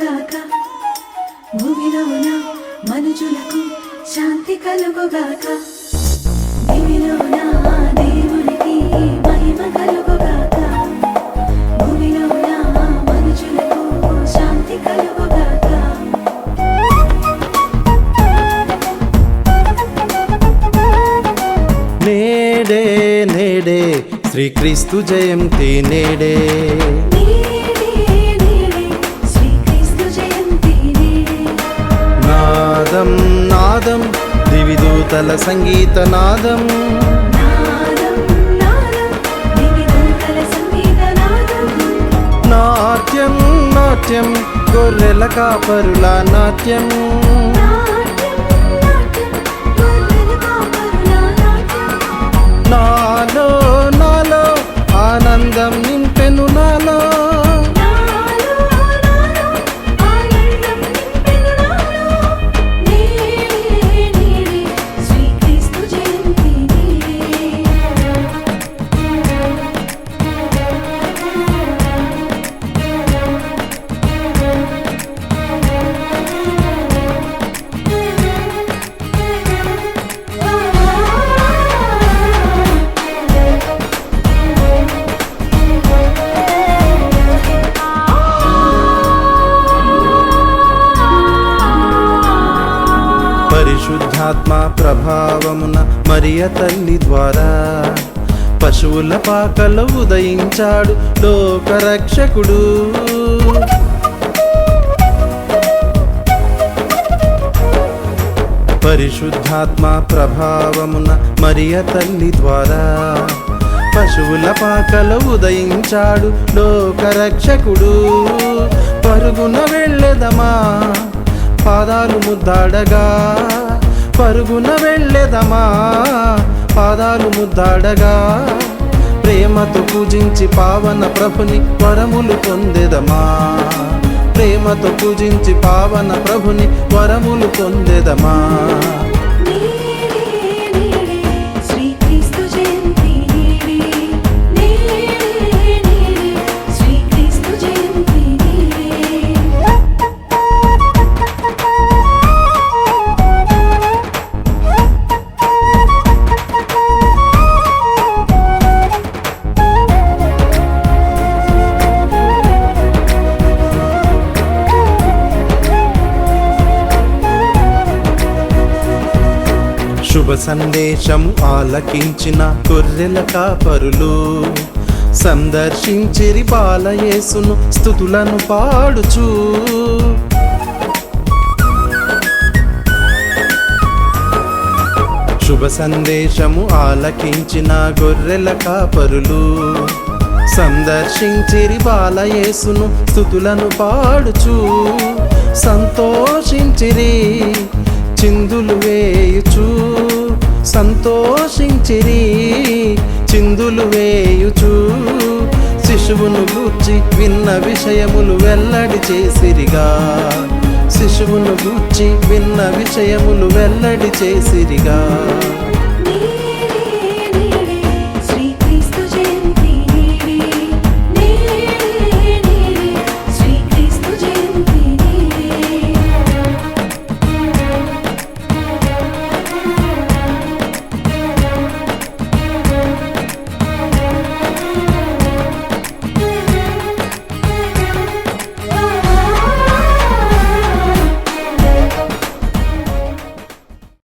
కలుగుగాక, భూమిలోన మనుజులకు శాంతి కలుగుగాక, భూమిలోన దేవునికి మహిమ కలుగుగాక, భూమిలోన మనుజులకు శాంతి కలుగుగాక. నేడే నేడే శ్రీక్రీస్తు జయంతి నేడే, నాదం నాదం దివిదూతల సంగీత నాదం, నాట్యం నాట్యం గొర్రెల కాపరుల నాట్యం, నాలో నాలో ఆనందం నింపెను నాలో, పరిశుద్ధాత్మ ప్రభావమున మరియ తల్లి ద్వారా పశువుల పాకలో ఉదయించాడు లోకరక్షకుడు. పరిశుద్ధాత్మ ప్రభావమున మరియ తల్లి ద్వారా పశువుల పాకలో ఉదయించాడు లోకరక్షకుడు. పరుగున వెళ్ళెదమా పాదాలు ముద్దాడగా, పరుగున వెళ్ళెదమా పాదాలు ముద్దాడగా, ప్రేమతో పూజించి పావన ప్రభుని వరములు పొందెదమా, ప్రేమతో పూజించి పావన ప్రభుని వరములు పొందెదమా. శుభ సందేశము ఆలకించిన గొర్రెల కాపరులు సందర్శించిరి బాలయేసును స్తుతులను పాడుచు. శుభ సందేశము ఆలకించిన గొర్రెల కాపరులు సందర్శించిరి బాలయేసును స్తుతులను పాడుచు. సంతోషించిరి చిందులు వేయుచు, సంతోషించిరి చిందులు వేయుచు. శిశువును గూర్చి విన్న విషయములు వెల్లడి చేసిరిగా, శిశువును గూర్చి విన్న విషయములు వెల్లడి చేసిరిగా.